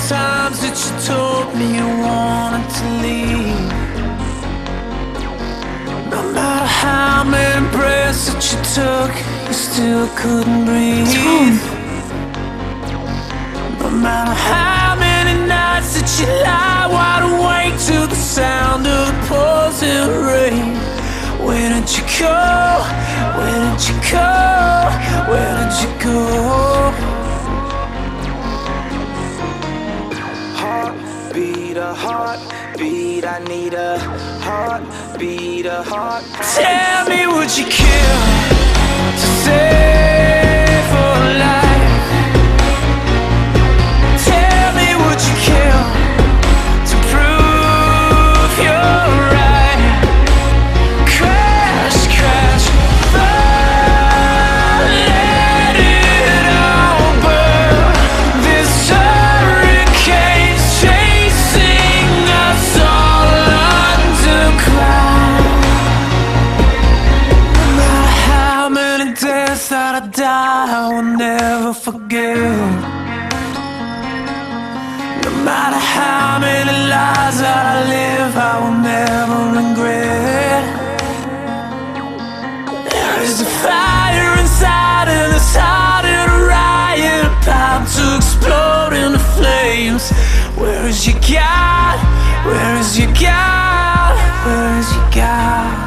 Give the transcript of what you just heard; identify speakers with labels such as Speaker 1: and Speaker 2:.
Speaker 1: Times that you told me you wanted to leave. No matter how many breaths that you took, you still couldn't breathe. No matter how many nights that you lie wide awake to the sound of the pouring rain. Where did you go? Where did you go? Where did you go? A heartbeat, I need a heartbeat, a heart. Tell me, would you kill to save a life? Tell me, would you kill to prove you're right? Crash, crash, fall, let it all burn. This hurricane's chasing us all underground. No matter how many deaths that I die, I will never forget. No matter how many lies that I live, I will never regret. There is a fire inside and it's hot in a riot, about to explode into flames. Where is your God? Where is your God? Where is your God?